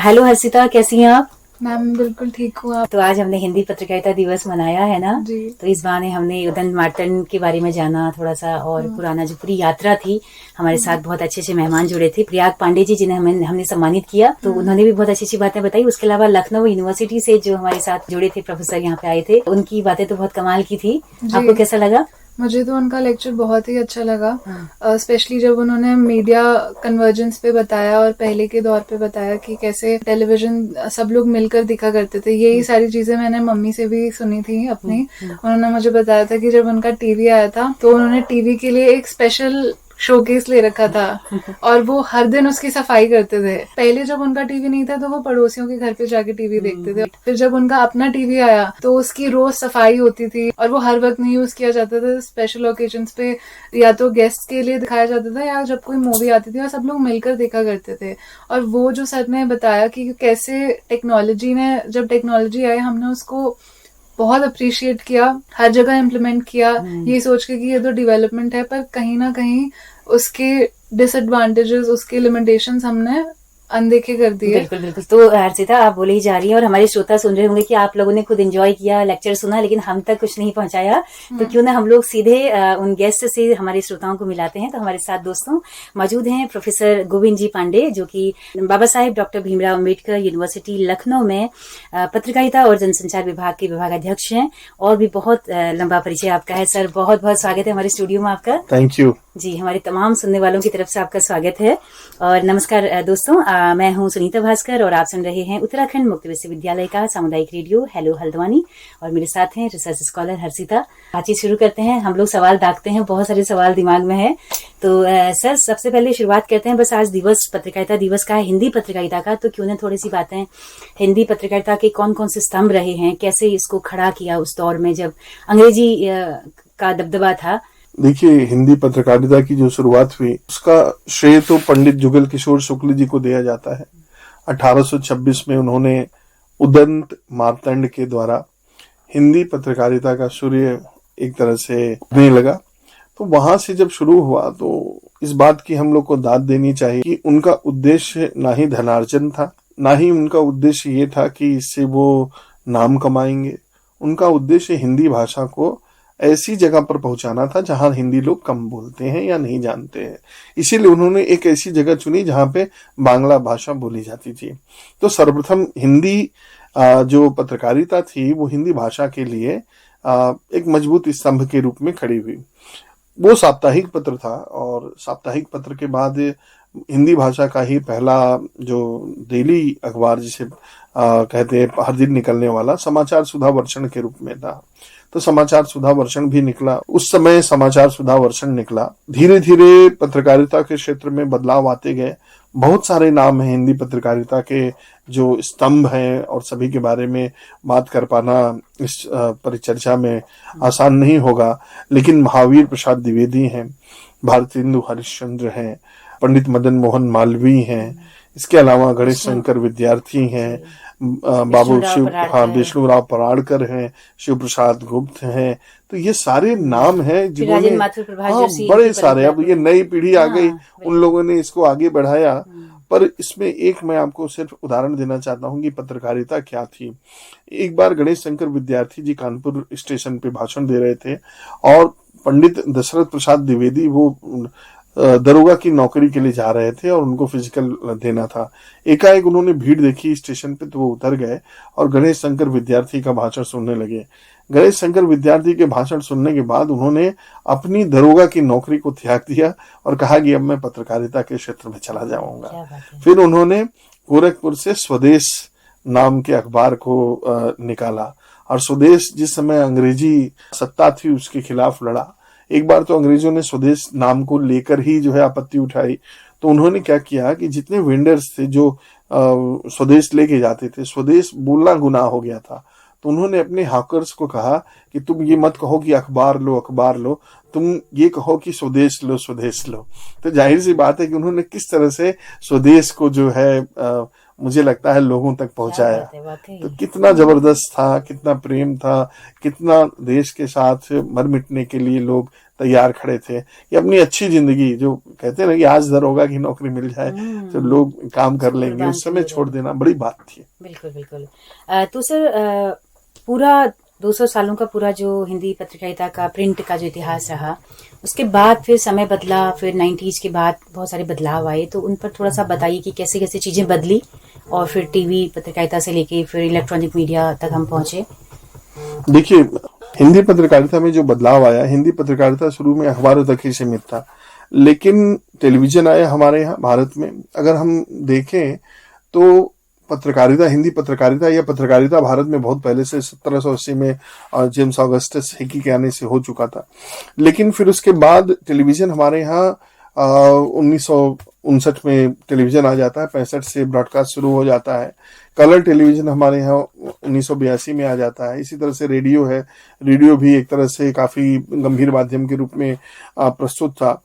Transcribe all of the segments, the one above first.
Hello Harshita, कैसी हैं आप? मैम बिल्कुल ठीक हूँ। आप? तो आज हमने हिंदी पत्रकारिता दिवस मनाया है ना। जी। तो इस बहाने हमने उदंत मार्टन के बारे में जाना थोड़ा सा, और पुराना जो पूरी यात्रा थी, हमारे साथ बहुत अच्छे अच्छे मेहमान जुड़े थे। प्रयाग पांडे जी, जिन्हें हमने सम्मानित किया, तो उन्होंने भी बहुत अच्छी अच्छी बातें बताई। उसके अलावा लखनऊ यूनिवर्सिटी से जो हमारे साथ जुड़े थे प्रोफेसर यहाँ पे आए थे, उनकी बातें तो बहुत कमाल की थी। आपको कैसा लगा? मुझे तो उनका लेक्चर बहुत ही अच्छा लगा, स्पेशली जब उन्होंने मीडिया कन्वर्जेंस पे बताया और पहले के दौर पे बताया कि कैसे टेलीविजन सब लोग मिलकर दिखा करते थे। यही सारी चीजें मैंने मम्मी से भी सुनी थी अपनी। उन्होंने मुझे बताया था कि जब उनका टीवी आया था तो उन्होंने टीवी के लिए एक स्पेशल शोकेस ले रखा था और वो हर दिन उसकी सफाई करते थे। पहले जब उनका टीवी नहीं था तो वो पड़ोसियों के घर पे जाके टीवी देखते थे। फिर जब उनका अपना टीवी आया तो उसकी रोज सफाई होती थी और वो हर वक्त नहीं यूज किया जाता था। स्पेशल ओकेजन्स पे या तो गेस्ट के लिए दिखाया जाता था या जब कोई मूवी आती थी और सब लोग मिलकर देखा करते थे। और वो जो सर ने बताया कि कैसे टेक्नोलॉजी ने, जब टेक्नोलॉजी आई हमने उसको बहुत अप्रिशिएट किया, हर जगह इम्प्लीमेंट किया, ये सोच के कि ये तो डेवलपमेंट है, पर कहीं ना कहीं उसके डिसएडवांटेजेस, उसके लिमिटेशंस हमने अनदेखे कर दिए। बिल्कुल बिल्कुल। तो हर्षिता, आप बोले ही जा रही हैं और हमारे श्रोता सुन रहे होंगे कि आप लोगों ने खुद एंजॉय किया, लेक्चर सुना, लेकिन हम तक कुछ नहीं पहुंचाया। तो क्यों ना हम लोग सीधे उन गेस्ट से हमारे श्रोताओं को मिलाते हैं। तो हमारे साथ दोस्तों मौजूद हैं प्रोफेसर गोविंद जी पांडे, जो कि बाबा साहेब डॉक्टर भीमराव अम्बेडकर यूनिवर्सिटी लखनऊ में पत्रकारिता और जनसंचार विभाग के विभागाध्यक्ष हैं। और भी बहुत लंबा परिचय आपका है सर। बहुत बहुत स्वागत है हमारे स्टूडियो में आपका। थैंक यू जी, हमारे तमाम सुनने वालों की तरफ से आपका स्वागत है। और नमस्कार दोस्तों, मैं हूं सुनीता भास्कर और आप सुन रहे हैं उत्तराखंड मुक्त विश्वविद्यालय का सामुदायिक रेडियो हेलो हल्द्वानी। और मेरे साथ हैं रिसर्च स्कॉलर हर्षिता। बातचीत शुरू करते हैं। हम लोग सवाल दागते हैं, बहुत सारे सवाल दिमाग में है। तो सर, सबसे पहले शुरुआत करते हैं। बस आज दिवस पत्रकारिता दिवस का है, हिंदी पत्रकारिता का। तो क्यों ना थोड़ी सी बातें, हिंदी पत्रकारिता के कौन कौन से स्तंभ रहे हैं, कैसे इसको खड़ा किया उस दौर में जब अंग्रेजी का दबदबा था। देखिए, हिंदी पत्रकारिता की जो शुरुआत हुई उसका श्रेय तो पंडित जुगल किशोर शुक्ल जी को दिया जाता है। 1826 में उन्होंने उदंत मार्तंड के द्वारा हिंदी पत्रकारिता का सूर्य एक तरह से उगने लगा। तो वहां से जब शुरू हुआ तो इस बात की हम लोग को दाद देनी चाहिए कि उनका उद्देश्य ना ही धनार्जन था, ना ही उनका उद्देश्य ये था कि इससे वो नाम कमाएंगे। उनका उद्देश्य हिंदी भाषा को ऐसी जगह पर पहुंचाना था जहां हिंदी लोग कम बोलते हैं या नहीं जानते हैं। इसीलिए उन्होंने एक ऐसी जगह चुनी जहां पे बांग्ला भाषा बोली जाती थी। तो सर्वप्रथम हिंदी जो पत्रकारिता थी वो हिंदी भाषा के लिए एक मजबूत स्तंभ के रूप में खड़ी हुई। वो साप्ताहिक पत्र था और साप्ताहिक पत्र के बाद हिंदी भाषा का ही पहला जो डेली अखबार जिसे कहते हैं हर दिन निकलने वाला समाचार सुधा वर्षण के रूप में था। तो समाचार सुधा वर्षण भी निकला। उस समय समाचार सुधा वर्षण निकला। धीरे धीरे पत्रकारिता के क्षेत्र में बदलाव आते गए। बहुत सारे नाम हैं हिंदी पत्रकारिता के जो स्तंभ हैं और सभी के बारे में बात कर पाना इस परिचर्चा में आसान नहीं होगा। लेकिन महावीर प्रसाद द्विवेदी हैं, भारतेंदु हरिश्चंद्र हैं, पंडित मदन मोहन मालवीय हैं, इसके अलावा गणेश शंकर विद्यार्थी हैं, बाबू विष्णुराव पराड़कर हैं, शिव प्रसाद गुप्त हैं। तो ये सारे नाम हैं जिन्होंने बड़े सारे, अब ये नई पीढ़ी आ गई, उन लोगों ने इसको आगे बढ़ाया। पर इसमें एक मैं आपको सिर्फ उदाहरण देना चाहता हूँ कि पत्रकारिता क्या थी। एक बार गणेश शंकर विद्यार्थी जी कानपुर स्टेशन पे भाषण दे रहे थे और पंडित दशरथ प्रसाद द्विवेदी वो दरोगा की नौकरी के लिए जा रहे थे और उनको फिजिकल देना था। एकाएक उन्होंने भीड़ देखी स्टेशन पे तो वो उतर गए और गणेश शंकर विद्यार्थी का भाषण सुनने लगे। गणेश शंकर विद्यार्थी के भाषण सुनने के बाद उन्होंने अपनी दरोगा की नौकरी को त्याग दिया और कहा कि अब मैं पत्रकारिता के क्षेत्र में चला जाऊंगा। फिर उन्होंने गोरखपुर से स्वदेश नाम के अखबार को निकाला और स्वदेश जिस समय अंग्रेजी सत्ता थी उसके खिलाफ लड़ा। एक बार तो अंग्रेजों ने स्वदेश नाम को लेकर ही जो है आपत्ति उठाई। तो उन्होंने क्या किया कि जितने वेंडर्स थे जो स्वदेश लेके जाते थे, स्वदेश बोलना गुनाह हो गया था, तो उन्होंने अपने हॉकर्स को कहा कि तुम ये मत कहो कि अखबार लो अखबार लो, तुम ये कहो कि स्वदेश लो स्वदेश लो। तो जाहिर सी बात है कि उन्होंने किस तरह से स्वदेश को जो है मुझे लगता है लोगों तक पहुंचाया। बात है, वाकई। तो कितना जबरदस्त था, कितना प्रेम था, कितना देश के साथ मर मिटने के लिए लोग तैयार खड़े थे कि अपनी अच्छी जिंदगी, जो कहते हैं ना कि आज दरोगा की नौकरी मिल जाए तो लोग काम कर लेंगे, उस समय छोड़ देना बड़ी बात थी। बिल्कुल बिल्कुल। तो सर पूरा 200 सालों का पूरा जो हिंदी पत्रकारिता का प्रिंट का जो इतिहास रहा, उसके बाद फिर समय बदला, फिर 90s के बाद बहुत सारे बदलाव आए, तो उन पर थोड़ा सा बताइए कि कैसे कैसे चीजें बदली और फिर टीवी पत्रकारिता से लेके फिर इलेक्ट्रॉनिक मीडिया तक हम पहुंचे। देखिए, हिंदी पत्रकारिता में जो बदलाव आया, हिंदी पत्रकारिता शुरू में अखबारों तक ही सीमित था, लेकिन टेलीविजन आया हमारे यहाँ भारत में। अगर हम देखें तो पत्रकारिता, हिंदी पत्रकारिता या पत्रकारिता भारत में बहुत पहले से 1780 में जेम्स ऑगस्टस हिकी के आने से हो चुका था। लेकिन फिर उसके बाद टेलीविजन हमारे यहाँ 1959 में टेलीविजन आ जाता है, 65 से ब्रॉडकास्ट शुरू हो जाता है। कलर टेलीविजन हमारे यहाँ 1982 में आ जाता है। इसी तरह से रेडियो है, रेडियो भी एक तरह से काफी गंभीर माध्यम के रूप में प्रस्तुत था।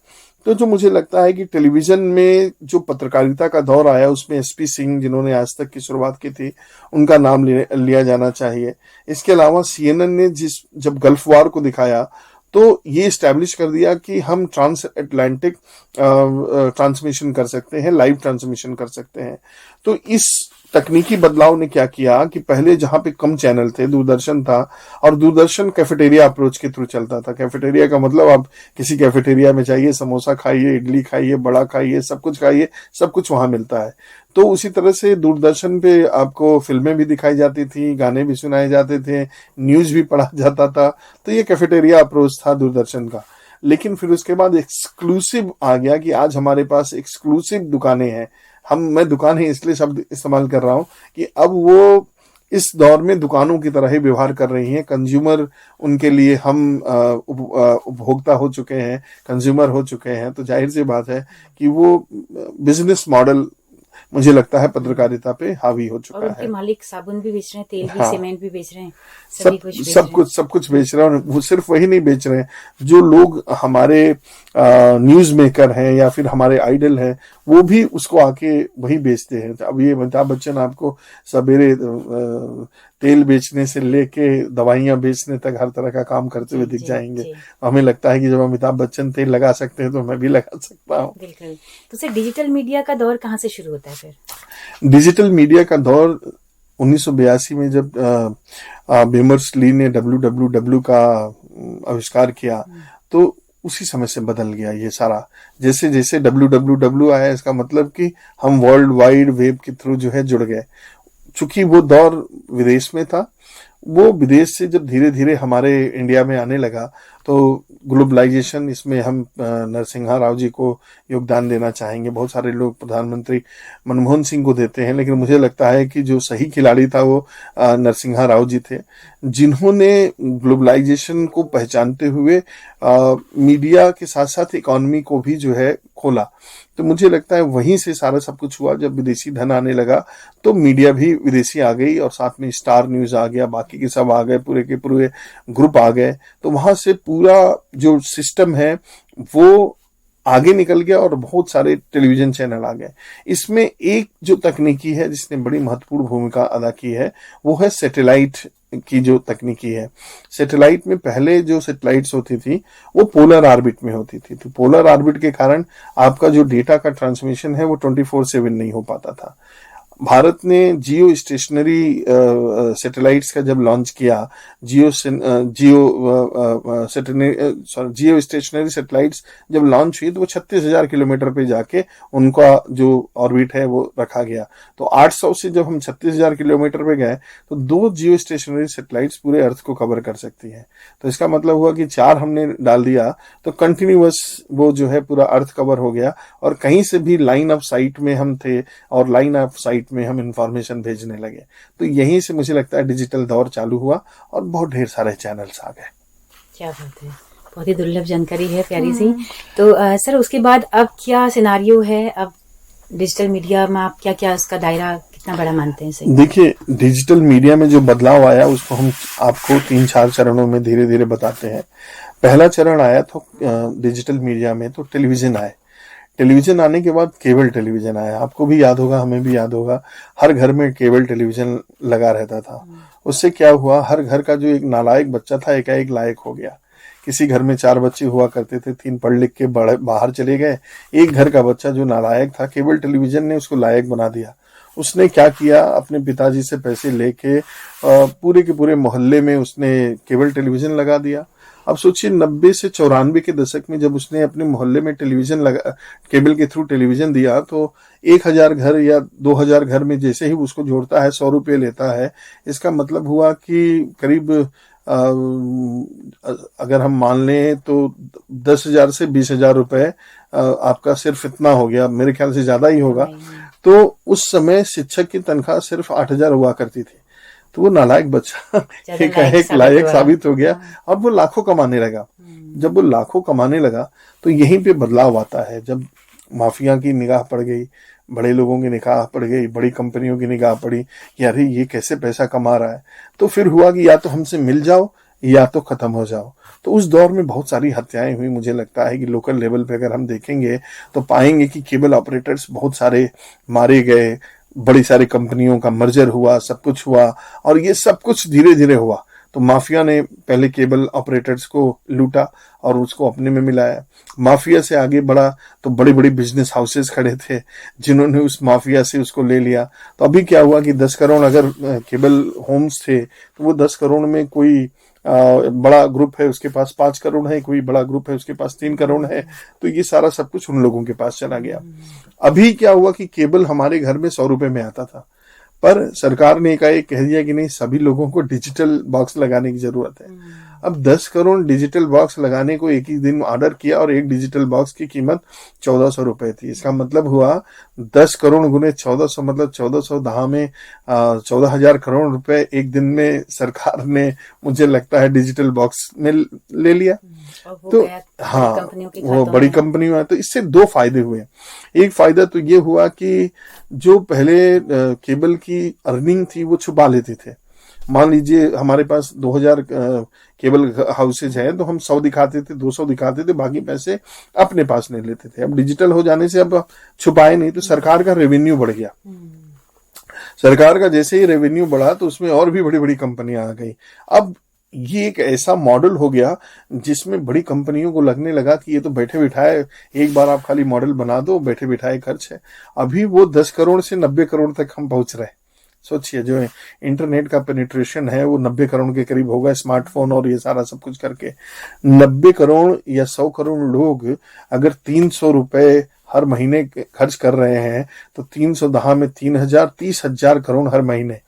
तो जो मुझे लगता है कि टेलीविजन में जो पत्रकारिता का दौर आया, उसमें एसपी सिंह, जिन्होंने आज तक की शुरुआत की थी, उनका नाम लिया जाना चाहिए। इसके अलावा सीएनएन ने जब गल्फ वार को दिखाया तो ये स्टैब्लिश कर दिया कि हम ट्रांस अटलांटिक ट्रांसमिशन कर सकते हैं, लाइव ट्रांसमिशन कर सकते हैं। तो इस तकनीकी बदलाव ने क्या किया कि पहले जहां पे कम चैनल थे, दूरदर्शन था, और दूरदर्शन कैफेटेरिया अप्रोच के थ्रू चलता था। कैफेटेरिया का मतलब आप किसी कैफेटेरिया में जाइए, समोसा खाइए, इडली खाइए, बड़ा खाइए, सब कुछ खाइए, सब कुछ वहां मिलता है। तो उसी तरह से दूरदर्शन पे आपको फिल्में भी दिखाई जाती थी, गाने भी सुनाए जाते थे, न्यूज भी पढ़ा जाता था। तो ये कैफेटेरिया अप्रोच था दूरदर्शन का। लेकिन फिर उसके बाद एक्सक्लूसिव आ गया कि आज हमारे पास एक्सक्लूसिव दुकानें हैं। मैं दुकान है इसलिए शब्द इस्तेमाल कर रहा हूं कि अब वो इस दौर में दुकानों की तरह ही व्यवहार कर रही हैं। कंज्यूमर उनके लिए हम उपभोक्ता हो चुके हैं, कंज्यूमर हो चुके हैं। तो जाहिर सी बात है कि वो बिजनेस मॉडल मुझे लगता है पत्रकारिता पे हावी हो चुका और उनके है। मालिक साबुन भी बेच रहे हैं, तेल भी, हाँ, सीमेंट भी बेच रहे हैं, सब कुछ बेच रहे हैं। और वो सिर्फ वही नहीं बेच रहे हैं, जो लोग हमारे न्यूज मेकर हैं या फिर हमारे आइडल हैं, वो भी उसको आके वही बेचते हैं। अब ये अमिताभ बच्चन आपको सवेरे तेल बेचने से लेके दवाइयां बेचने तक हर तरह का काम करते हुए दिख जाएंगे। हमें लगता है कि जब अमिताभ बच्चन तेल लगा सकते हैं तो मैं भी लगा सकता हूँ। बिल्कुल। तो सर डिजिटल मीडिया का दौर कहाँ से शुरू होता है फिर? डिजिटल मीडिया का दौर 1982 में जब बेमर्स ली ने www का आविष्कार किया, तो उसी समय से बदल गया ये सारा। जैसे जैसे www आया, इसका मतलब कि हम वर्ल्ड वाइड वेब के थ्रू जो है जुड़ गए। चूंकि वो दौर विदेश में था, वो विदेश से जब धीरे धीरे हमारे इंडिया में आने लगा तो ग्लोबलाइजेशन, इसमें हम नरसिम्हा राव जी को योगदान देना चाहेंगे। बहुत सारे लोग प्रधानमंत्री मनमोहन सिंह को देते हैं, लेकिन मुझे लगता है कि जो सही खिलाड़ी था वो नरसिम्हा राव जी थे, जिन्होंने ग्लोबलाइजेशन को पहचानते हुए मीडिया के साथ साथ इकोनॉमी को भी जो है खोला। तो मुझे लगता है वहीं से सारा सब कुछ हुआ। जब विदेशी धन आने लगा तो मीडिया भी विदेशी आ गई, और साथ में स्टार न्यूज आ गया, बाकी के सब आ गए, पूरे के पूरे ग्रुप आ गए। तो वहां से पूरा जो सिस्टम है वो आगे निकल गया और बहुत सारे टेलीविजन चैनल आ गए। इसमें एक जो तकनीकी है जिसने बड़ी महत्वपूर्ण भूमिका अदा की है, वो है सैटेलाइट की जो तकनीकी है। सैटेलाइट में पहले जो सैटेलाइट्स होती थी वो पोलर ऑर्बिट में होती थी। तो पोलर ऑर्बिट के कारण आपका जो डेटा का ट्रांसमिशन है वो 24/7 नहीं हो पाता था। भारत ने जियो स्टेशनरी सैटेलाइट्स का जब लॉन्च किया, जियो स्टेशनरी सैटेलाइट्स जब लॉन्च हुई तो वो 36,000 किलोमीटर पे जाके उनका जो ऑर्बिट है वो रखा गया। तो 800 से जब हम 36,000 किलोमीटर पे गए तो 2 जियो स्टेशनरी सैटेलाइट्स पूरे अर्थ को कवर कर सकती है। तो इसका मतलब हुआ कि 4 हमने डाल दिया तो कंटिन्यूअस वो जो है पूरा अर्थ कवर हो गया, और कहीं से भी लाइन ऑफ साइट में हम थे और लाइन ऑफ साइट में हम इंफॉर्मेशन भेजने लगे। तो यहीं से मुझे लगता है डिजिटल दौर चालू हुआ और बहुत ढेर सारे चैनल्स आ गए। क्या बात है, बहुत ही दुर्लभ जानकारी है, प्यारी सी। तो सर उसके बाद अब क्या सिनारियो है? अब डिजिटल मीडिया में आप क्या क्या उसका दायरा कितना बड़ा मानते हैं? सही देखिए, डिजिटल मीडिया में जो बदलाव आया उसको हम आपको 3-4 चरणों में धीरे धीरे बताते हैं। पहला चरण आया तो डिजिटल मीडिया में तो टेलीविजन आए। टेलीविजन आने के बाद केबल टेलीविजन आया। आपको भी याद होगा, हमें भी याद होगा, हर घर में केबल टेलीविजन लगा रहता था। उससे क्या हुआ, हर घर का जो एक नालायक बच्चा था एकाएक लायक हो गया। किसी घर में 4 बच्चे हुआ करते थे, 3 पढ़ लिख के बाहर चले गए, एक घर का बच्चा जो नालायक था, केबल टेलीविजन ने उसको लायक बना दिया। उसने क्या किया, अपने पिताजी से पैसे लेके पूरे के पूरे मोहल्ले में उसने केबल टेलीविजन लगा दिया। अब सोचिए 90 से 94 के दशक में जब उसने अपने मोहल्ले में टेलीविजन लगा, केबल के थ्रू टेलीविजन दिया, तो 1000 घर या 2000 घर में जैसे ही उसको जोड़ता है 100 रुपये लेता है। इसका मतलब हुआ कि करीब अगर हम मान लें तो 10,000 से 20,000 रुपए आपका सिर्फ इतना हो गया, मेरे ख्याल से ज्यादा ही होगा। तो उस समय शिक्षक की तनख्वाह सिर्फ 8,000 हुआ करती थी। तो वो नालायक बच्चा एक लायक साबित हो गया और वो लाखों कमाने लगा। जब वो लाखों कमाने लगा तो यहीं पे बदलाव आता है। जब माफिया की निगाह पड़ गई, बड़े लोगों की निगाह पड़ गई, बड़ी कंपनियों की निगाह पड़ी कि अरे ये कैसे पैसा कमा रहा है, तो फिर हुआ कि या तो हमसे मिल जाओ या तो खत्म हो जाओ। तो उस दौर में बहुत सारी हत्याएं हुई। मुझे लगता है कि लोकल लेवल पे अगर हम देखेंगे तो पाएंगे कि केबल ऑपरेटर्स बहुत सारे मारे गए, बड़ी सारी कंपनियों का मर्जर हुआ, सब कुछ हुआ, और ये सब कुछ धीरे धीरे हुआ। तो माफिया ने पहले केबल ऑपरेटर्स को लूटा और उसको अपने में मिलाया। माफिया से आगे बढ़ा तो बड़े बड़े बिजनेस हाउसेस खड़े थे जिन्होंने उस माफिया से उसको ले लिया। तो अभी क्या हुआ कि 10 करोड़ अगर केबल होम्स थे तो वो 10 करोड़ में कोई बड़ा ग्रुप है उसके पास 5 करोड़ है, कोई बड़ा ग्रुप है उसके पास 3 करोड़ है। तो ये सारा सब कुछ उन लोगों के पास चला गया। अभी क्या हुआ कि केबल हमारे घर में 100 रुपए में आता था, पर सरकार ने एकाएक कह दिया कि नहीं, सभी लोगों को डिजिटल बॉक्स लगाने की जरूरत है। अब 10 करोड़ डिजिटल बॉक्स लगाने को एक ही दिन ऑर्डर किया और एक डिजिटल बॉक्स की कीमत 1400 रुपए थी। इसका मतलब हुआ 10 करोड़ गुने 1400 मतलब 1400 दहा में 14,000 करोड़ रुपए एक दिन में सरकार ने, मुझे लगता है, डिजिटल बॉक्स में ले लिया। तो हाँ, वो बड़ी कंपनी है। तो इससे 2 फायदे हुए। एक फायदा तो ये हुआ कि जो पहले केबल की अर्निंग थी वो छुपा लेते थे। मान लीजिए हमारे पास 2000 केबल हाउसेज हैं तो हम 100 दिखाते थे, 200 दिखाते थे, बाकी पैसे अपने पास नहीं लेते थे। अब डिजिटल हो जाने से अब छुपाए नहीं, तो सरकार का रेवेन्यू बढ़ गया। सरकार का जैसे ही रेवेन्यू बढ़ा तो उसमें और भी बड़ी बड़ी कंपनियां आ गई। अब ये एक ऐसा मॉडल हो गया जिसमें बड़ी कंपनियों को लगने लगा कि ये तो बैठे बिठाए, एक बार आप खाली मॉडल बना दो, बैठे बिठाए खर्च है। अभी वो 10 करोड़ से 90 करोड़ तक हम पहुंच रहे हैं। सोचिए, जो इंटरनेट का पेनिट्रेशन है वो 90 करोड़ के करीब होगा, स्मार्टफोन और ये सारा सब कुछ करके। 90 करोड़ या 100 करोड़ लोग अगर 300 रुपए हर महीने खर्च कर रहे हैं तो 300 दहा में 3,000, 30,000 करोड़ हर महीने।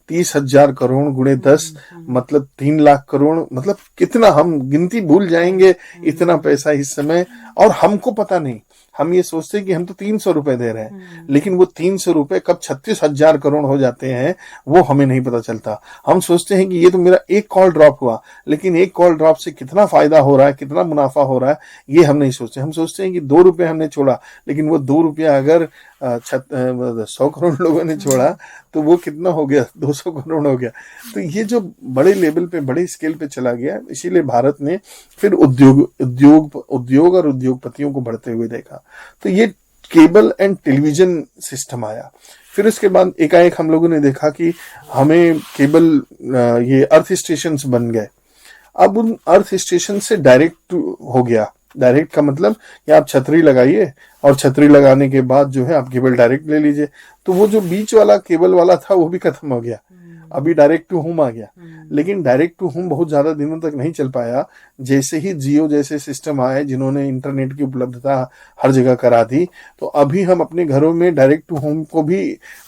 30,000 करोड़ गुणे 10 मतलब 3 लाख करोड़। मतलब कितना, हम गिनती भूल जाएंगे, इतना पैसा इस समय। और हमको पता नहीं, हम ये सोचते हैं कि हम तो 300 रुपए दे रहे हैं, लेकिन वो 300 रुपए कब 36,000 करोड़ हो जाते हैं वो हमें नहीं पता चलता। हम सोचते हैं कि ये तो मेरा एक कॉल ड्रॉप हुआ, लेकिन एक कॉल ड्रॉप से कितना फायदा हो रहा है, कितना मुनाफा हो रहा है, ये हम नहीं सोचते। हम सोचते हैं कि 2 रुपए हमने छोड़ा, लेकिन वो 2 रुपया अगर 100 करोड़ लोगों ने छोड़ा तो वो कितना हो गया, 200 करोड़ हो गया। तो ये जो बड़े लेवल पे, बड़े स्केल पे चला गया, इसीलिए भारत ने फिर उद्योग और उद्योगपतियों को बढ़ते हुए देखा। तो ये केबल एंड टेलीविजन सिस्टम आया। फिर उसके बाद एकाएक हम लोगों ने देखा कि हमें केबल ये अर्थ स्टेशन बन गए। अब उन अर्थ स्टेशन से डायरेक्ट हो गया। डायरेक्ट का मतलब कि आप छतरी लगाइए और छतरी लगाने के बाद जो है आप केबल डायरेक्ट ले लीजिए। तो वो जो बीच वाला केबल वाला था वो भी खत्म हो गया, अभी डायरेक्ट टू होम आ गया। लेकिन डायरेक्ट टू होम बहुत ज्यादा दिनों तक नहीं चल पाया। जैसे ही जियो जैसे सिस्टम आए जिन्होंने इंटरनेट की उपलब्धता हर जगह करा दी, तो अभी हम अपने घरों में डायरेक्ट टू होम को भी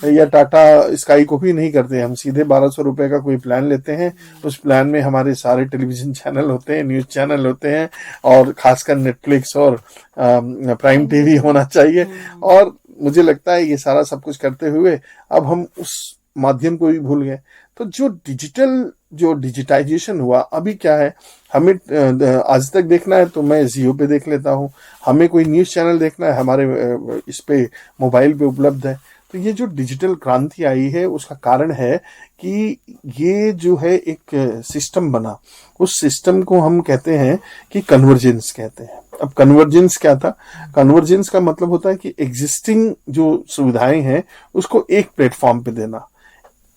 या टाटा स्काई को भी नहीं करते। हम सीधे 1200 रुपए का कोई प्लान लेते हैं। उस प्लान में हमारे सारे टेलीविजन चैनल होते हैं, न्यूज चैनल होते हैं, और खासकर नेटफ्लिक्स और प्राइम टीवी होना चाहिए। और मुझे लगता है ये सारा सब कुछ करते हुए अब हम उस माध्यम को भी भूल गए। तो जो डिजिटाइजेशन हुआ, अभी क्या है, हमें आज तक देखना है तो मैं जियो पे देख लेता हूँ। हमें कोई न्यूज चैनल देखना है, हमारे इस पे मोबाइल पे उपलब्ध है। तो ये जो डिजिटल क्रांति आई है उसका कारण है कि ये जो है एक सिस्टम बना, उस सिस्टम को हम कहते हैं कि कन्वर्जेंस कहते हैं। अब कन्वर्जेंस क्या था? कन्वर्जेंस का मतलब होता है कि एग्जिस्टिंग जो सुविधाएं हैं उसको एक प्लेटफॉर्म पे देना।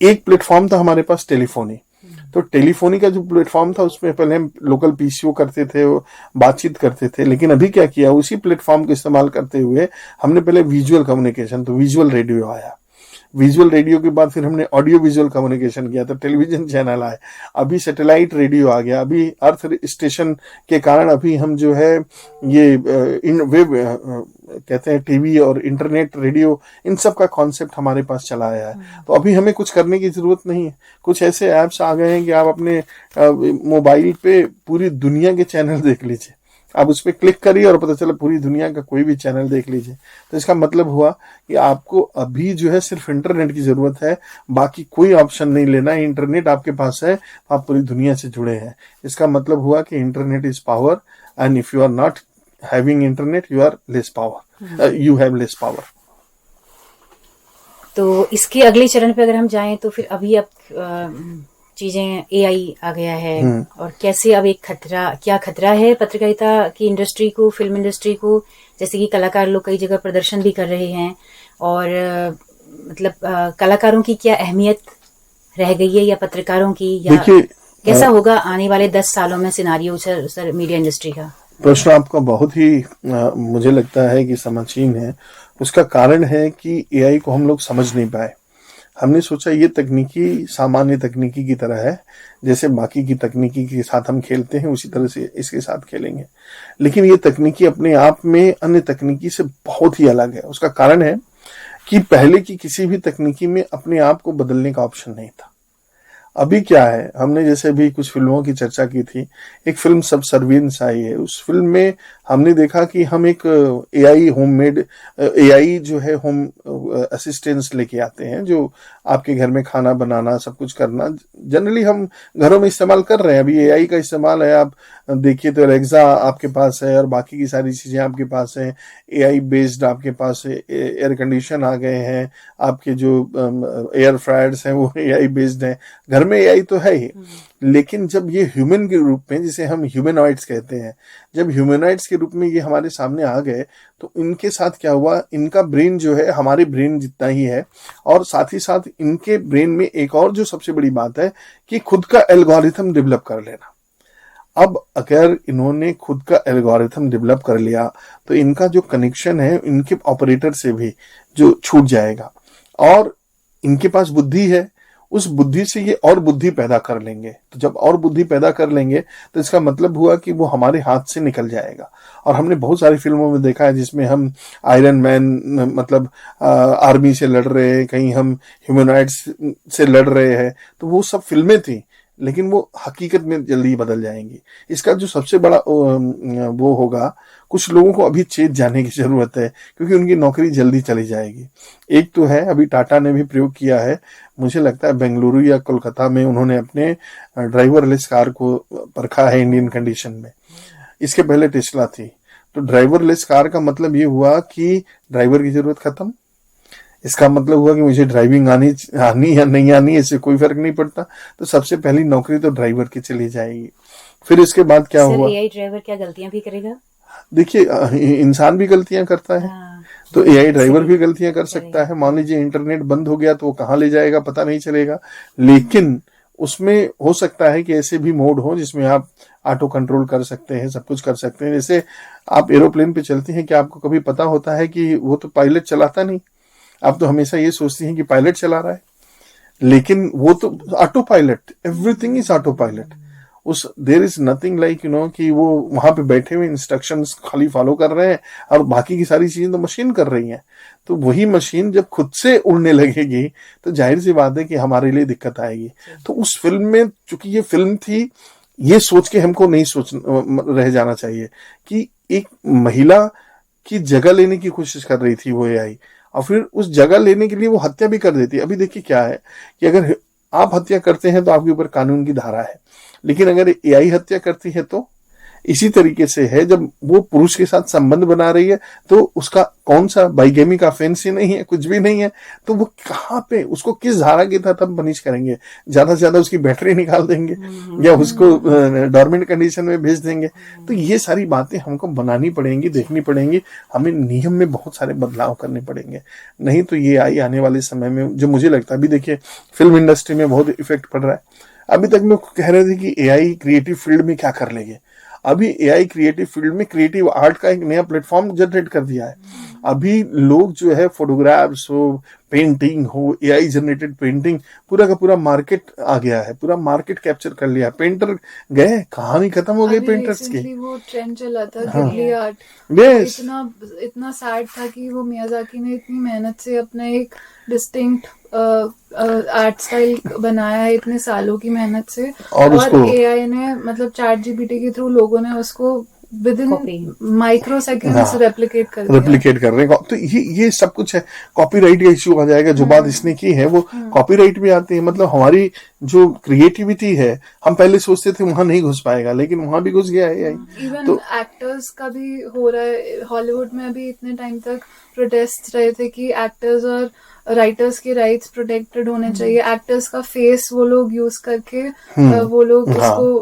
एक प्लेटफॉर्म था हमारे पास टेलीफोनी, तो टेलीफोनी का जो प्लेटफॉर्म था उसमें पहले हम लोकल पीसीओ करते थे, बातचीत करते थे, लेकिन अभी क्या किया, उसी प्लेटफॉर्म को इस्तेमाल करते हुए हमने पहले विजुअल कम्युनिकेशन, तो विजुअल रेडियो आया। विजुअल रेडियो के बाद फिर हमने ऑडियो विजुअल कम्युनिकेशन किया, तो टेलीविजन चैनल आए। अभी सैटेलाइट रेडियो आ गया। अभी अर्थ स्टेशन के कारण अभी हम जो है ये इन वेब कहते हैं टीवी और इंटरनेट रेडियो, इन सब का कॉन्सेप्ट हमारे पास चला आया है। तो अभी हमें कुछ करने की जरूरत नहीं है। कुछ ऐसे ऐप्स आ गए हैं कि आप अपने मोबाइल पे पूरी दुनिया के चैनल देख लीजिए। आप उस पर क्लिक करिए और पता चला पूरी दुनिया का कोई भी चैनल देख लीजिए। तो इसका मतलब हुआ कि आपको अभी जो है सिर्फ इंटरनेट की जरूरत है, बाकी कोई ऑप्शन नहीं लेना है। इंटरनेट आपके पास है, आप पूरी दुनिया से जुड़े हैं। इसका मतलब हुआ कि internet is power, and if you are not having internet you are less power, you have less power. तो इसके अगले चरण पे अगर हम जाएं तो फिर अभी अब चीजें एआई आ गया है, और कैसे अब एक क्या खतरा है पत्रकारिता की इंडस्ट्री को, फिल्म इंडस्ट्री को, जैसे कि कलाकार लोग कई जगह प्रदर्शन भी कर रहे हैं, और मतलब कलाकारों की क्या अहमियत रह गई है, या पत्रकारों की, या कैसा होगा आने वाले 10 सालों में सिनारियो सर मीडिया इंडस्ट्री का? प्रश्न आपका बहुत ही मुझे लगता है कि समझहीन है। उसका कारण है कि एआई को हम लोग समझ नहीं पाए। हमने सोचा ये तकनीकी सामान्य तकनीकी की तरह है, जैसे बाकी की तकनीकी के साथ हम खेलते हैं उसी तरह से इसके साथ खेलेंगे। लेकिन ये तकनीकी अपने आप में अन्य तकनीकी से बहुत ही अलग है। उसका कारण है कि पहले की किसी भी तकनीकी में अपने आप को बदलने का ऑप्शन नहीं था। अभी क्या है, हमने जैसे भी कुछ फिल्मों की चर्चा की थी, एक फिल्म सबसर्वियंस आई है। उस फिल्म में हमने देखा कि हम एक एआई होममेड एआई जो है होम असिस्टेंस लेके आते हैं, जो आपके घर में खाना बनाना, सब कुछ करना जनरली हम घरों में इस्तेमाल कर रहे हैं। अभी एआई का इस्तेमाल है, आप देखिए तो एलेक्सा आपके पास है और बाकी की सारी चीजें आपके पास है। एआई बेस्ड आपके पास एयर कंडीशन आ गए हैं, आपके जो एयर फ्रायर्स हैं वो एआई बेस्ड हैं। घर में एआई तो है ही, लेकिन जब ये ह्यूमन के रूप में, जिसे हम ह्यूमनॉइड्स कहते हैं, जब ह्यूमनॉइड्स के रूप में ये हमारे सामने आ गए, तो इनके साथ क्या हुआ, इनका ब्रेन जो है हमारे ब्रेन जितना ही है, और साथ ही साथ इनके ब्रेन में एक और जो सबसे बड़ी बात है कि खुद का एल्गोरिथम डेवलप कर लेना। अब अगर इन्होंने खुद का एल्गोरिथम डेवलप कर लिया तो इनका जो कनेक्शन है इनके ऑपरेटर से भी जो छूट जाएगा, और इनके पास बुद्धि है, उस बुद्धि से ये और बुद्धि पैदा कर लेंगे। तो जब और बुद्धि पैदा कर लेंगे तो इसका मतलब हुआ कि वो हमारे हाथ से निकल जाएगा। और हमने बहुत सारी फिल्मों में देखा है जिसमें हम आयरन मैन मतलब आर्मी से लड़ रहे हैं, कहीं हम ह्यूमनॉइड्स से लड़ रहे हैं, तो वो सब फिल्में थी, लेकिन वो हकीकत में जल्दी बदल जाएंगी। इसका जो सबसे बड़ा वो होगा, कुछ लोगों को अभी चेत जाने की जरूरत है, क्योंकि उनकी नौकरी जल्दी चली जाएगी। एक तो है, अभी टाटा ने भी प्रयोग किया है, मुझे लगता है बेंगलुरु या कोलकाता में उन्होंने अपने ड्राइवरलेस कार को परखा है इंडियन कंडीशन में। इसके पहले टेस्ला थी। तो ड्राइवरलेस कार का मतलब ये हुआ कि ड्राइवर की जरूरत खत्म। इसका मतलब हुआ कि मुझे ड्राइविंग आनी या नहीं आनी, इससे कोई फर्क नहीं पड़ता। तो सबसे पहली नौकरी तो ड्राइवर की चली जाएगी। फिर इसके बाद क्या हुआ, एआई ड्राइवर क्या गलतियां भी करेगा? देखिए, इंसान भी गलतियां करता है, तो एआई ड्राइवर भी गलतियां कर सकता है। मान लीजिए इंटरनेट बंद हो गया तो वो कहाँ ले जाएगा पता नहीं चलेगा, लेकिन उसमें हो सकता है कि ऐसे भी मोड हो जिसमें आप ऑटो कंट्रोल कर सकते हैं, सब कुछ कर सकते हैं। जैसे आप एरोप्लेन पे चलते हैं, क्या आपको कभी पता होता है कि वो तो पायलट चलाता नहीं? आप तो हमेशा ये सोचती हैं कि पायलट चला रहा है, लेकिन वो तो auto pilot, everything is auto pilot. उस देयर इज नथिंग लाइक कि वो वहां पे बैठे हुए इंस्ट्रक्शंस खाली फॉलो कर रहे हैं और बाकी की सारी चीजें तो मशीन कर रही हैं। तो वही मशीन जब खुद से उड़ने लगेगी तो जाहिर सी बात है कि हमारे लिए दिक्कत आएगी। तो उस फिल्म में, चूंकि ये फिल्म थी, ये सोच के हमको नहीं रह जाना चाहिए कि एक महिला की जगह लेने की कोशिश कर रही थी वो एआई, और फिर उस जगह लेने के लिए वो हत्या भी कर देती है। अभी देखिए क्या है कि अगर आप हत्या करते हैं तो आपके ऊपर कानून की धारा है, लेकिन अगर एआई हत्या करती है तो इसी तरीके से है, जब वो पुरुष के साथ संबंध बना रही है तो उसका कौन सा बाइगेमी का ऑफेंस ही नहीं है, कुछ भी नहीं है, तो वो कहाँ पे उसको किस धारा के तहत हम पनिश करेंगे? ज्यादा से ज्यादा उसकी बैटरी निकाल देंगे या उसको डॉर्मेंट कंडीशन में भेज देंगे? तो ये सारी बातें हमको बनानी पड़ेंगी, देखनी पड़ेंगी, हमें नियम में बहुत सारे बदलाव करने पड़ेंगे। नहीं तो ये आई आने वाले समय में, जो मुझे लगता है, अभी देखिए फिल्म इंडस्ट्री में बहुत इफेक्ट पड़ रहा है। अभी तक लोग कह रहे थे कि एआई क्रिएटिव फील्ड में क्या कर लेंगे। अभी एआई क्रिएटिव फील्ड में क्रिएटिव आर्ट का एक नया प्लेटफॉर्म जनरेट कर दिया है। अभी लोग जो है फोटोग्राफ्स हो, पेंटिंग हो, एआई जनरेटेड पेंटिंग, पूरा का पूरा मार्केट आ गया है, पूरा मार्केट कैप्चर कर लिया। पेंटर गए, कहानी खत्म हो गई पेंटर्स की। वो ट्रेंड चला था गिबली आर्ट, यस, इतना सैड था कि वो मियाजाकी ने इतनी मेहनत से अपना एक डिस्टिंक्ट आर्ट स्टाइल बनाया है, इतने सालों की मेहनत से, और एआई ने मतलब चैट जीपीटी के थ्रू लोगों ने उसको with in micro seconds replicate कर रहे हैं। तो ये सब कुछ है। कॉपीराइट का इश्यू आ जाएगा, जो बात इसने की है वो कॉपीराइट भी आती है। मतलब हमारी जो क्रिएटिविटी है, हम पहले सोचते थे वहां नहीं घुस पाएगा, लेकिन वहां भी घुस गया है। इवन तो एक्टर्स का भी हो रहा है। हॉलीवुड में अभी इतने टाइम तक प्रोटेस्ट रहे थे कि एक्टर्स और राइटर्स के राइट्स प्रोटेक्टेड होने चाहिए। एक्टर्स का फेस वो लोग यूज करके वो लोग उसको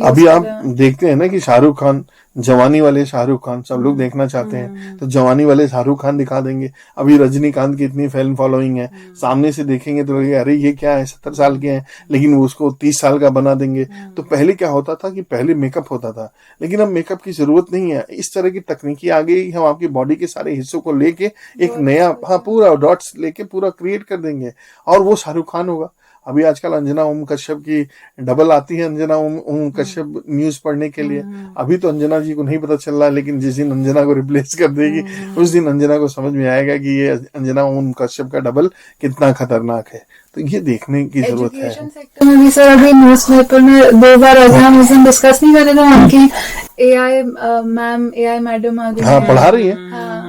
अभी आप देखते हैं ना कि शाहरुख खान, जवानी वाले शाहरुख खान सब लोग देखना चाहते हैं, तो जवानी वाले शाहरुख खान दिखा देंगे। अभी रजनीकांत की इतनी फैन फॉलोइंग है, सामने से देखेंगे तो लगेगा अरे ये क्या है, 70 साल के हैं, लेकिन वो उसको 30 साल का बना देंगे। तो पहले क्या होता था कि पहले मेकअप होता था, लेकिन अब मेकअप की जरूरत नहीं है। इस तरह की तकनीकी आ गई, हम आपकी बॉडी के सारे हिस्सों को लेके एक नया पूरा डॉट्स लेके पूरा क्रिएट कर देंगे, और वो शाहरुख खान होगा। अभी आजकल अंजना ओम कश्यप की डबल आती है, अंजना ओम कश्यप न्यूज पढ़ने के लिए। अभी तो अंजना जी को नहीं पता चल रहा है, लेकिन जिस दिन अंजना को रिप्लेस कर देगी उस दिन अंजना को समझ में आएगा कि ये अंजना ओम कश्यप का डबल कितना खतरनाक है। तो ये देखने की जरूरत है। एजुकेशन सेक्टर में भी सर अभी न्यूज़पेपर में 2 बार हम उस दिन डिस्कस नहीं कर रहे थे हम की एआई मैम, एआई मैडम आ गई, हाँ पढ़ा रही है।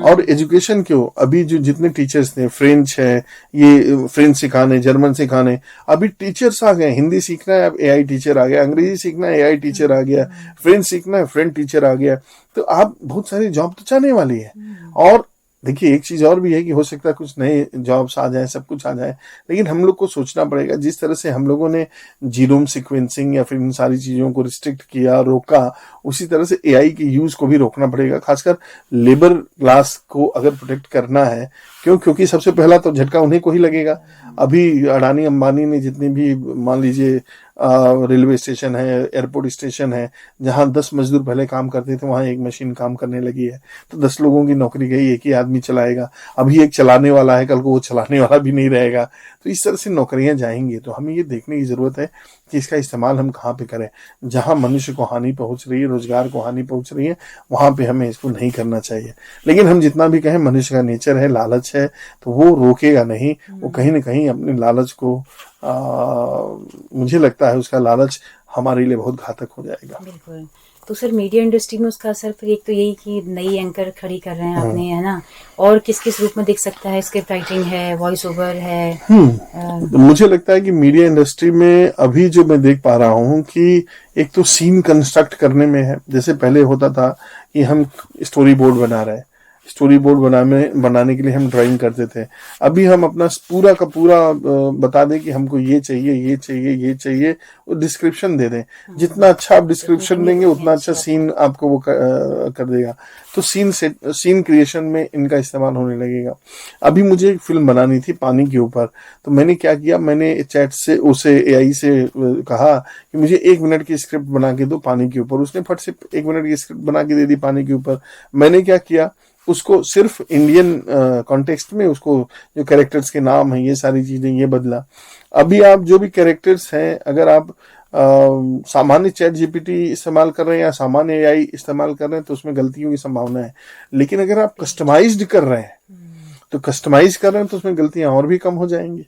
और एजुकेशन क्यों, अभी जो जितने टीचर्स थे, फ्रेंच है, ये फ्रेंच सिखाने, जर्मन सिखाने, अभी टीचर्स आ गए। हिंदी सीखना है, अब एआई टीचर आ गया। अंग्रेजी सीखना है, एआई टीचर आ गया। फ्रेंच सीखना है, फ्रेंच टीचर आ गया। तो आप बहुत सारी जॉब तो चाहने वाली है। और देखिए एक चीज और भी है कि हो सकता है कुछ नए जॉब्स आ जाए, सब कुछ आ जाए, लेकिन हम लोग को सोचना पड़ेगा। जिस तरह से हम लोगों ने जीनोम सीक्वेंसिंग या फिर इन सारी चीजों को रिस्ट्रिक्ट किया, रोका, उसी तरह से एआई के यूज को भी रोकना पड़ेगा। खासकर लेबर क्लास को अगर प्रोटेक्ट करना है, क्योंकि सबसे पहला तो झटका उन्हीं को ही लगेगा। अभी अडानी अंबानी ने जितनी भी, मान लीजिए रेलवे स्टेशन है, एयरपोर्ट स्टेशन है, जहां 10 मजदूर पहले काम करते थे, वहां एक मशीन काम करने लगी है। तो 10 लोगों की नौकरी गई, एक ही आदमी चलाएगा। अभी एक चलाने वाला है, कल को वो चलाने वाला भी नहीं रहेगा। तो इस तरह से नौकरियां जाएंगी। तो हमें ये देखने की जरूरत है कि इसका इस्तेमाल हम कहाँ पे करें। जहां मनुष्य को हानि पहुंच रही है, रोजगार को हानि पहुंच रही है, वहां पे हमें इसको नहीं करना चाहिए। लेकिन हम जितना भी कहें, मनुष्य का नेचर है, लालच है, तो वो रोकेगा नहीं। वो कहीं ना कहीं अपने लालच को मुझे लगता है उसका लालच हमारे लिए बहुत घातक हो जाएगा। बिल्कुल। तो सर मीडिया इंडस्ट्री में उसका असर फिर एक तो यही कि नई एंकर खड़ी कर रहे हैं आपने, है ना, और किस किस रूप में दिख सकता है? स्क्रिप्ट राइटिंग है, वॉइस ओवर है। मुझे लगता है कि मीडिया इंडस्ट्री में अभी जो मैं देख पा रहा हूँ कि एक तो सीन कंस्ट्रक्ट करने में है। जैसे पहले होता था कि हम स्टोरी बोर्ड बना रहे हैं, स्टोरी बोर्ड बनाने के लिए हम ड्राइंग करते थे। अभी हम अपना पूरा का पूरा बता दें कि हमको ये चाहिए, ये चाहिए, ये चाहिए, वो डिस्क्रिप्शन दे दें। जितना अच्छा आप डिस्क्रिप्शन देंगे उतना अच्छा सीन आपको वो कर देगा। तो सीन क्रिएशन में इनका इस्तेमाल होने लगेगा। अभी मुझे एक फिल्म बनानी थी पानी के ऊपर, तो मैंने क्या किया, मैंने चैट से उसे एआई से कहा कि मुझे 1 मिनट की स्क्रिप्ट बना के दो पानी के ऊपर। उसने फट से 1 मिनट की स्क्रिप्ट बना के दे दी पानी के ऊपर। मैंने क्या किया, उसको सिर्फ इंडियन कॉन्टेक्स्ट में उसको जो कैरेक्टर्स के नाम हैं, ये सारी चीजें, ये बदला। अभी आप जो भी कैरेक्टर्स हैं, अगर आप सामान्य चैट जीपीटी इस्तेमाल कर रहे हैं या सामान्य एआई इस्तेमाल कर रहे हैं तो उसमें गलतियों की संभावना है। लेकिन अगर आप कस्टमाइज्ड कर रहे हैं तो कस्टमाइज कर रहे हैं तो उसमें गलतियां और भी कम हो जाएंगी।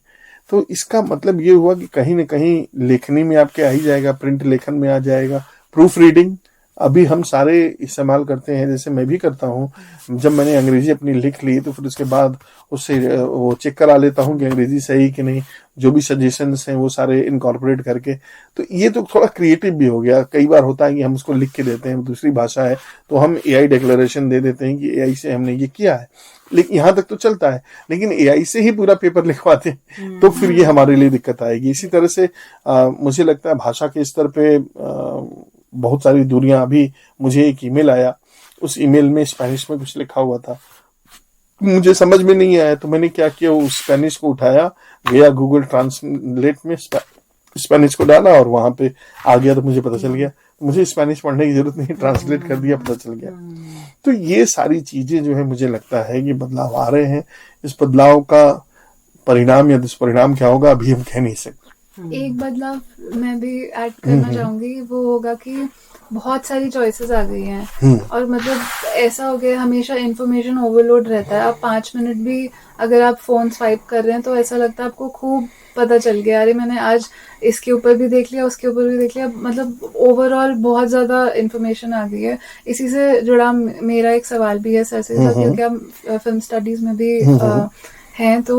तो इसका मतलब ये हुआ कि कहीं ना कहीं लेखनी में आपके आ ही जाएगा, प्रिंट लेखन में आ जाएगा, प्रूफ रीडिंग, अभी हम सारे इस्तेमाल करते हैं, जैसे मैं भी करता हूँ। जब मैंने अंग्रेजी अपनी लिख ली तो फिर उसके बाद उससे वो चेक करा लेता हूँ कि अंग्रेजी सही कि नहीं, जो भी सजेशंस हैं वो सारे इनकॉर्पोरेट करके। तो ये तो थोड़ा क्रिएटिव भी हो गया। कई बार होता है कि हम उसको लिख के देते हैं, दूसरी भाषा है तो हम एआई डिक्लेरेशन दे देते हैं कि एआई से हमने ये किया है, लेकिन यहाँ तक तो चलता है। लेकिन एआई से ही पूरा पेपर लिखवाते हैं तो फिर ये हमारे लिए दिक्कत आएगी। इसी तरह से मुझे लगता है भाषा के स्तर पे बहुत सारी दूरियां। अभी मुझे एक ईमेल आया, उस ईमेल में स्पेनिश में कुछ लिखा हुआ था, मुझे समझ में नहीं आया तो मैंने क्या किया, उस स्पेनिश को उठाया, गया गूगल ट्रांसलेट में स्पेनिश को डाला और वहां पे आ गया तो मुझे पता चल गया। मुझे स्पेनिश पढ़ने की जरूरत नहीं, ट्रांसलेट कर दिया, पता चल गया। तो ये सारी चीजें जो है मुझे लगता है कि बदलाव आ रहे हैं। इस बदलाव का परिणाम या दुष्परिणाम क्या होगा अभी हम कह नहीं सकते। एक बदलाव मैं भी ऐड करना चाहूंगी, वो होगा कि बहुत सारी चॉइसेस आ गई हैं और मतलब ऐसा हो गया हमेशा इन्फॉर्मेशन ओवरलोड रहता है। आप 5 मिनट भी अगर आप फोन स्वाइप कर रहे हैं तो ऐसा लगता है आपको खूब पता चल गया, अरे मैंने आज इसके ऊपर भी देख लिया, उसके ऊपर भी देख लिया। मतलब ओवरऑल बहुत ज्यादा इन्फॉर्मेशन आ गई है। इसी से जुड़ा मेरा एक सवाल भी है सर से, क्योंकि हम फिल्म स्टडीज में भी हैं। तो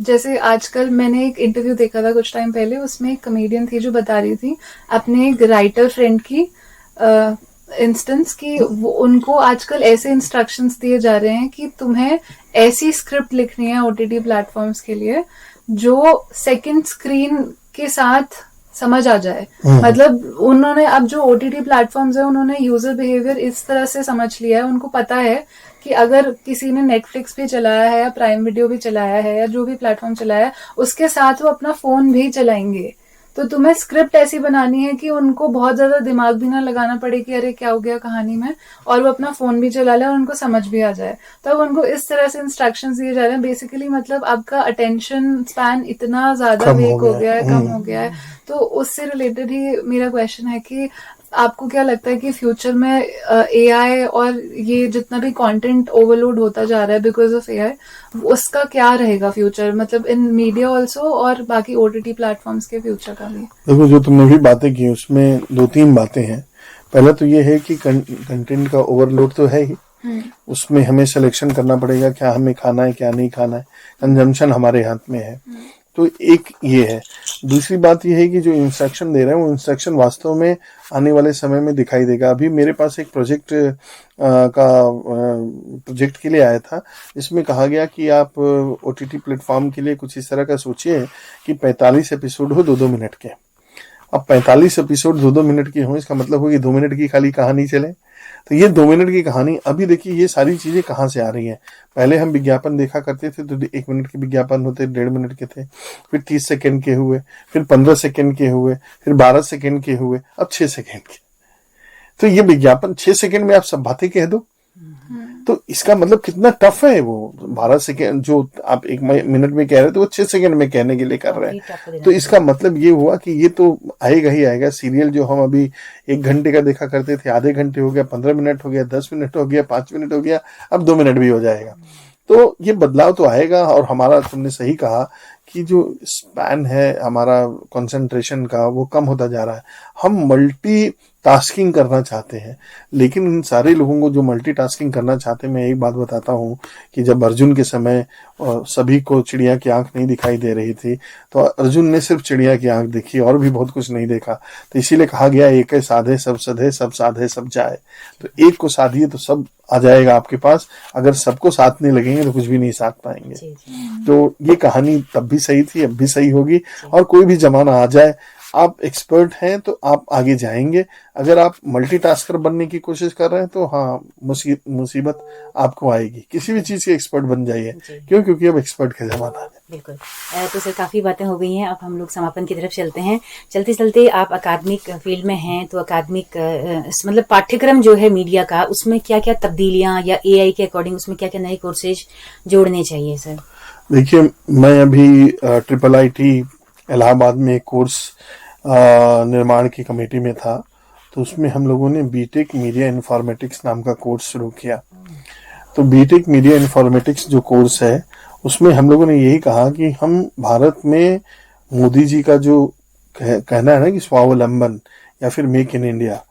जैसे आजकल मैंने एक इंटरव्यू देखा था कुछ टाइम पहले, उसमें एक कमेडियन थी जो बता रही थी अपने एक राइटर फ्रेंड की इंस्टेंस की वो उनको आजकल ऐसे इंस्ट्रक्शंस दिए जा रहे हैं कि तुम्हें ऐसी स्क्रिप्ट लिखनी है ओटीटी प्लेटफॉर्म्स के लिए जो सेकंड स्क्रीन के साथ समझ आ जाए। मतलब उन्होंने अब जो ओटीटी प्लेटफॉर्म्स है उन्होंने यूजर बिहेवियर इस तरह से समझ लिया है, उनको पता है कि अगर किसी ने नेटफ्लिक्स भी चलाया है या प्राइम वीडियो भी चलाया है या जो भी प्लेटफॉर्म चलाया है उसके साथ वो अपना फोन भी चलाएंगे। तो तुम्हें स्क्रिप्ट ऐसी बनानी है कि उनको बहुत ज्यादा दिमाग भी ना लगाना पड़े कि अरे क्या हो गया कहानी में, और वो अपना फोन भी चला ले और उनको समझ भी आ जाए। तो अब उनको इस तरह से इंस्ट्रक्शंस दिए जा रहे हैं। बेसिकली मतलब आपका अटेंशन स्पैन इतना ज्यादा वीक हो गया है, कम हो गया है। तो उससे रिलेटेड ही मेरा क्वेश्चन है कि आपको क्या लगता है कि फ्यूचर में एआई और ये जितना भी कंटेंट ओवरलोड होता जा रहा है बिकॉज ऑफ एआई, उसका क्या रहेगा फ्यूचर, मतलब इन मीडिया ऑल्सो और बाकी ओटीटी प्लेटफॉर्म्स के फ्यूचर का भी? देखो, जो तुमने भी बातें की उसमें 2-3 बातें हैं। पहला तो ये है कि कंटेंट का ओवरलोड तो है ही, उसमें हमें सिलेक्शन करना पड़ेगा क्या हमें खाना है क्या नहीं खाना है। कंजम्पशन हमारे हाथ में है, तो एक ये है। दूसरी बात ये है कि जो इंस्ट्रक्शन दे रहे हैं वो इंस्ट्रक्शन वास्तव में आने वाले समय में दिखाई देगा। अभी मेरे पास एक प्रोजेक्ट के लिए आया था, इसमें कहा गया कि आप ओटीटी प्लेटफॉर्म के लिए कुछ इस तरह का सोचिए कि 45 एपिसोड हो 2-2 मिनट के। अब 45 एपिसोड 2-2 मिनट के हों, इसका मतलब हो कि 2 मिनट की खाली कहानी चले। तो ये 2 मिनट की कहानी, अभी देखिए ये सारी चीजें कहाँ से आ रही हैं। पहले हम विज्ञापन देखा करते थे तो 1 मिनट के विज्ञापन होते, 1.5 मिनट के थे, फिर 30 सेकंड के हुए, फिर 15 सेकंड के हुए, फिर 12 सेकंड के हुए, अब 6 सेकंड के। तो ये विज्ञापन 6 सेकंड में आप सब बातें कह दो, तो इसका मतलब कितना टफ है। वो 12 सेकंड जो आप 1 मिनट में कह रहे थे वो 6 सेकंड में कहने के लिए कर रहे हैं। तो इसका मतलब ये हुआ कि ये तो आएगा ही आएगा। सीरियल जो हम अभी 1 घंटे का देखा करते थे, आधे घंटे हो गया, 15 मिनट हो गया, 10 मिनट हो गया, 5 मिनट हो गया, अब 2 मिनट भी हो जाएगा। तो ये बदलाव तो आएगा। और हमारा, तुमने सही कहा कि जो स्पैन है हमारा कंसंट्रेशन का वो कम होता जा रहा है। हम मल्टी टास्किंग करना चाहते हैं, लेकिन इन सारे लोगों को जो मल्टीटास्किंग करना चाहते हैं, मैं एक बात बताता हूँ कि जब अर्जुन के समय सभी को चिड़िया की आंख नहीं दिखाई दे रही थी तो अर्जुन ने सिर्फ चिड़िया की आंख देखी और भी बहुत कुछ नहीं देखा। तो इसीलिए कहा गया एक साधे सब सधे, सब साधे सब जाए। तो एक को साधिए तो सब आ जाएगा आपके पास, अगर सबको साथ नहीं लगेंगे तो कुछ भी नहीं साथ पाएंगे। तो ये कहानी तब भी सही थी, अब भी सही होगी। और कोई भी जमाना आ जाए, आप एक्सपर्ट हैं तो आप आगे जाएंगे। अगर आप मल्टीटास्कर बनने की कोशिश कर रहे हैं तो हाँ, मुसीबत आपको आएगी। किसी भी चीज के एक्सपर्ट बन जाइए, क्योंकि अब एक्सपर्ट का जमाना है। बिल्कुल। तो सर काफी बातें हो गई हैं, अब हम लोग समापन की तरफ चलते हैं। चलते चलते आप अकादमिक फील्ड में हैं, तो अकादमिक मतलब पाठ्यक्रम जो है मीडिया का, उसमें क्या क्या तब्दीलियां या एआई के अकॉर्डिंग उसमें क्या क्या नए कोर्सेज जोड़ने चाहिए सर? देखिए, मैं अभी IIIT इलाहाबाद में एक कोर्स निर्माण की कमेटी में था, तो उसमें हम लोगों ने बीटेक मीडिया इन्फॉर्मेटिक्स नाम का कोर्स शुरू किया। तो बीटेक मीडिया इन्फॉर्मेटिक्स जो कोर्स है उसमें हम लोगों ने यही कहा कि हम भारत में मोदी जी का जो कहना है ना कि स्वावलंबन या फिर मेक इन इंडिया,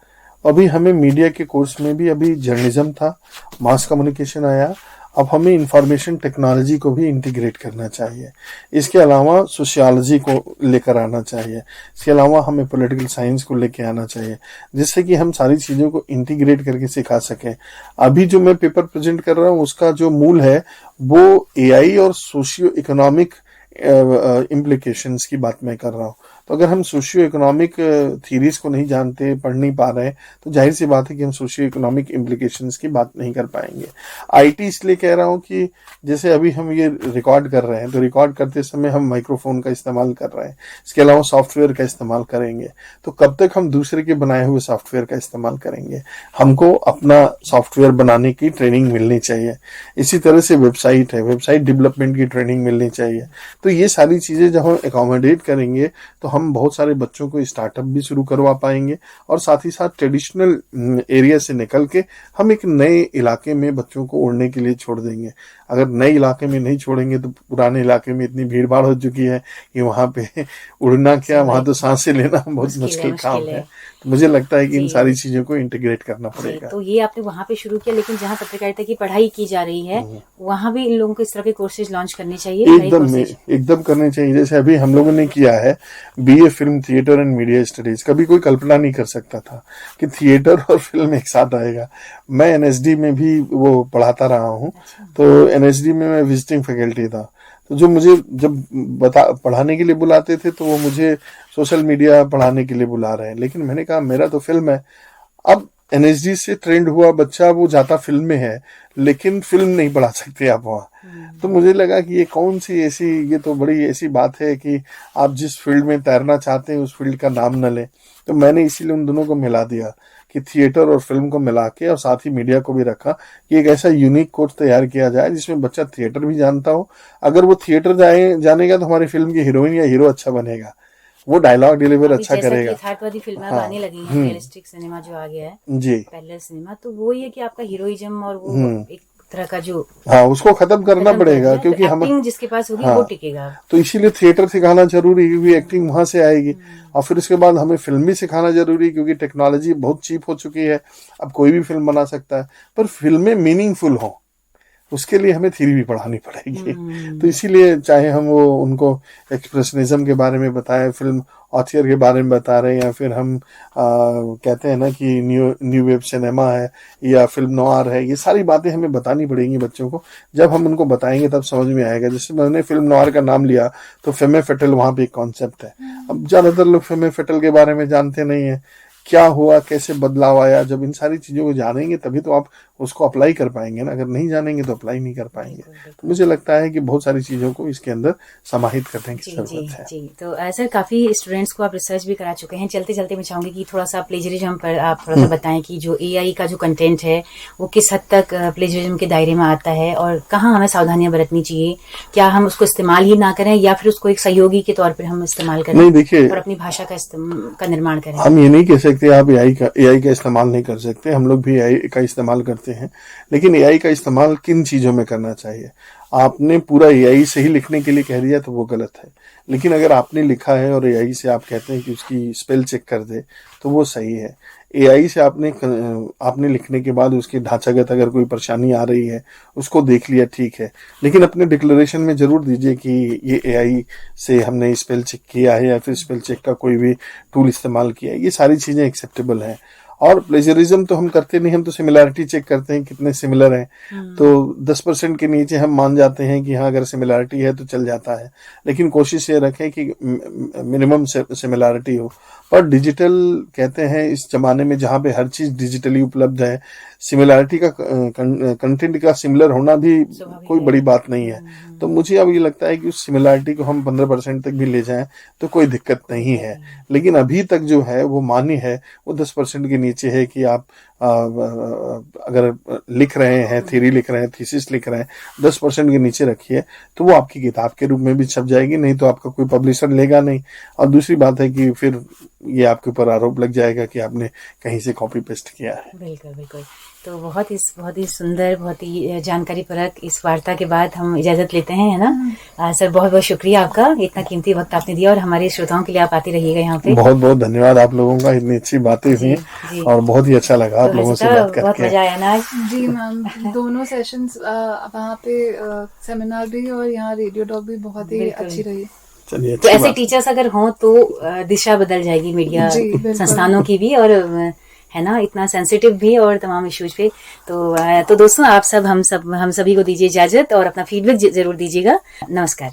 अभी हमें मीडिया के कोर्स में भी अभी जर्नलिज्म था, मास कम्युनिकेशन आया, अब हमें इंफॉर्मेशन टेक्नोलॉजी को भी इंटीग्रेट करना चाहिए। इसके अलावा सोशियोलॉजी को लेकर आना चाहिए, इसके अलावा हमें पॉलिटिकल साइंस को लेकर आना चाहिए, जिससे कि हम सारी चीज़ों को इंटीग्रेट करके सिखा सकें। अभी जो मैं पेपर प्रेजेंट कर रहा हूँ उसका जो मूल है वो एआई और सोशियो इकोनॉमिक इम्प्लीकेशंस की बात मैं कर रहा हूँ। तो अगर हम सोशियो इकोनॉमिक थीरीज को नहीं जानते, पढ़ नहीं पा रहे हैं, तो जाहिर सी बात है कि हम सोशियो इकोनॉमिक इम्प्लीकेशंस की बात नहीं कर पाएंगे। आईटी इसलिए कह रहा हूँ कि जैसे अभी हम ये रिकॉर्ड कर रहे हैं, तो रिकॉर्ड करते समय हम माइक्रोफोन का इस्तेमाल कर रहे हैं, इसके अलावा सॉफ्टवेयर का इस्तेमाल करेंगे, तो कब तक हम दूसरे के बनाए हुए सॉफ्टवेयर का इस्तेमाल करेंगे? हमको अपना सॉफ्टवेयर बनाने की ट्रेनिंग मिलनी चाहिए। इसी तरह से वेबसाइट है, वेबसाइट डेवलपमेंट की ट्रेनिंग मिलनी चाहिए। तो ये सारी चीजें जब हम एकोमोडेट करेंगे तो हम बहुत सारे बच्चों को स्टार्टअप भी शुरू करवा पाएंगे, और साथ ही साथ ट्रेडिशनल एरिया से निकल के हम एक नए इलाके में बच्चों को उड़ने के लिए छोड़ देंगे। अगर नए इलाके में नहीं छोड़ेंगे तो पुराने इलाके में इतनी भीड़ भाड़ हो चुकी है कि वहां पे उड़ना क्या, वहां तो सांसें लेना बहुत मुश्किल काम है। तो मुझे लगता है कि इन सारी चीजों को इंटीग्रेट करना पड़ेगा। तो ये आपने वहां पे शुरू किया, लेकिन जहाँ पत्रकारिता की पढ़ाई की जा रही है वहां भी इन लोगों को इस तरह के कोर्सेज लॉन्च करने चाहिए। एकदम करने चाहिए। जैसे अभी हम लोगों ने किया है BA film theatre and media studies. कभी कोई कल्पना नहीं कर सकता था कि थिएटर और फिल्म एक साथ आएगा। मैं एनएसडी में भी वो पढ़ाता रहा हूँ, तो एनएसडी में मैं विजिटिंग फैकल्टी था। तो जो मुझे जब पढ़ाने के लिए बुलाते थे तो वो मुझे सोशल मीडिया पढ़ाने के लिए बुला रहे हैं, लेकिन मैंने कहा मेरा तो फिल्म है। अब एनएसडी से ट्रेंड हुआ बच्चा वो जाता फिल्म में है, लेकिन फिल्म नहीं पढ़ा सकते आप वहाँ। तो मुझे लगा कि ये कौन सी ऐसी, ये तो बड़ी ऐसी बात है कि आप जिस फील्ड में तैरना चाहते हैं उस फील्ड का नाम न लें। तो मैंने इसीलिए उन दोनों को मिला दिया कि थिएटर और फिल्म को मिला के, और साथ ही मीडिया को भी रखा कि एक ऐसा यूनिक कोर्स तैयार किया जाए जिसमें बच्चा थिएटर भी जानता हो। अगर वो थिएटर जानेगा तो हमारी फिल्म की हीरोइन या हीरो अच्छा बनेगा, वो डायलॉग डिलीवर अच्छा करेगा। यथार्थवादी फिल्में आने लगी हैं, रियलिस्टिक सिनेमा जो आ गया है जी, पहले सिनेमा, तो वो ये कि आपका हीरोइज्म और वो एक तरह का जो उसको खत्म करना पड़ेगा, क्योंकि हम जिसके पास होगी वो टिकेगा। तो इसीलिए थिएटर सिखाना जरूरी है, क्योंकि एक्टिंग वहां से आएगी। और फिर उसके बाद हमें फिल्म भी सिखाना जरूरी है, क्योंकि टेक्नोलॉजी बहुत चीप हो चुकी है, अब कोई भी फिल्म बना सकता है। पर फिल्में मीनिंगफुल हो, उसके लिए हमें थ्योरी भी पढ़ानी पड़ेगी। तो इसीलिए चाहे हम वो उनको एक्सप्रेशनिज्म के बारे में बताएं, फिल्म ऑथियर के बारे में बता रहे हैं, या फिर हम कहते हैं ना कि न्यू वेव सिनेमा है या फिल्म नोआर है, ये सारी बातें हमें बतानी पड़ेंगी बच्चों को। जब हम उनको बताएंगे तब समझ में आएगा। जैसे मैंने फिल्म नोआर का नाम लिया तो फेमे फेटल वहां पे एक कॉन्सेप्ट है। अब ज्यादातर लोग फेमे फेटल के बारे में जानते नहीं है, क्या हुआ, कैसे बदलाव आया। जब इन सारी चीजों को जानेंगे तभी तो आप उसको अप्लाई कर पाएंगे ना, अगर नहीं जानेंगे तो अप्लाई नहीं कर पाएंगे। तो मुझे लगता है कि बहुत सारी चीजों को इसके अंदर समाहित करने की जरूरत है। जी, तो सर काफी स्टूडेंट्स को आप रिसर्च भी करा चुके हैं। चलते चलते मैं चाहूंगी कि थोड़ा सा प्लेजरिज्म पर आप थोड़ा सा बताएं कि जो एआई का जो कंटेंट है वो किस हद तक प्लेजरिज्म के दायरे में आता है, और कहाँ हमें सावधानियां बरतनी चाहिए। क्या हम उसको इस्तेमाल ही ना करें, या फिर उसको एक सहयोगी के तौर पर हम इस्तेमाल करें? नहीं, देखिए, और अपनी भाषा का निर्माण करें। हम ये नहीं कह सकते आप एआई का इस्तेमाल नहीं कर सकते। हम लोग भी एआई का इस्तेमाल करते हैं, लेकिन एआई का इस्तेमाल किन चीजों में करना चाहिए। आपने पूरा एआई से ही लिखने के लिए कह दिया तो वो गलत है, लेकिन अगर आपने लिखा है और एआई से आप कहते हैं कि उसकी स्पेल चेक कर दे तो वो सही है। एआई से आपने लिखने के बाद उसके ढांचागत अगर कोई परेशानी आ रही है उसको देख लिया, ठीक है, लेकिन अपने डिक्लेरेशन में जरूर दीजिए कि ये एआई से हमने स्पेल चेक किया है या फिर स्पेल चेक का कोई भी टूल इस्तेमाल किया है। ये सारी चीजें एक्सेप्टेबल हैं। और प्लेजरिज्म तो हम करते नहीं, हम तो सिमिलैरिटी चेक करते हैं कितने सिमिलर हैं। तो 10% के नीचे हम मान जाते हैं कि हाँ अगर सिमिलैरिटी है तो चल जाता है, लेकिन कोशिश ये रखें कि मिनिमम सिमिलैरिटी हो। पर डिजिटल कहते हैं इस जमाने में जहाँ पे हर चीज डिजिटली उपलब्ध है, सिमिलैरिटी का कंटेंट का सिमिलर होना भी कोई बड़ी बात नहीं है। तो मुझे अब ये लगता है कि उस सिमिलैरिटी को हम 15% तक भी ले जाएं तो कोई दिक्कत नहीं है। लेकिन अभी तक जो है वो मान्य है, वो 10% के नीचे है कि आप अगर लिख रहे हैं, थ्योरी लिख रहे हैं, थीसिस लिख रहे हैं, 10% के नीचे रखिए तो वो आपकी किताब के रूप में भी छप जाएगी, नहीं तो आपका कोई पब्लिशर लेगा नहीं। और दूसरी बात है कि फिर ये आपके ऊपर आरोप लग जाएगा कि आपने कहीं से कॉपी पेस्ट किया है। बिल्कुल बिल्कुल। तो बहुत ही सुंदर, बहुत ही जानकारी परक इस वार्ता के बाद हम इजाजत लेते हैं, है ना। सर बहुत बहुत शुक्रिया आपका, इतना कीमती वक्त आपने दिया और हमारे श्रोताओं के लिए आप आते रहिएगा यहाँ पे। बहुत बहुत धन्यवाद आप लोगों का, इतनी अच्छी बातें हुई जी। और बहुत ही अच्छा लगा आप लोगों से बात बहुत करके। मजा आया ना आज। जी मैम, दोनों सेशंस वहाँ पे सेमिनार भी और यहाँ रेडियो टॉक भी बहुत ही बिल्कुल। अच्छी रही। चलिए, तो अच्छी ऐसे बात। टीचर्स अगर हों तो दिशा बदल जाएगी मीडिया जी, बिल्कुल। संस्थानों की भी, और है ना, इतना सेंसिटिव भी और तमाम इश्यूज पे। तो दोस्तों, आप सब हम सभी को दीजिए इजाजत और अपना फीडबैक जरूर दीजिएगा। नमस्कार।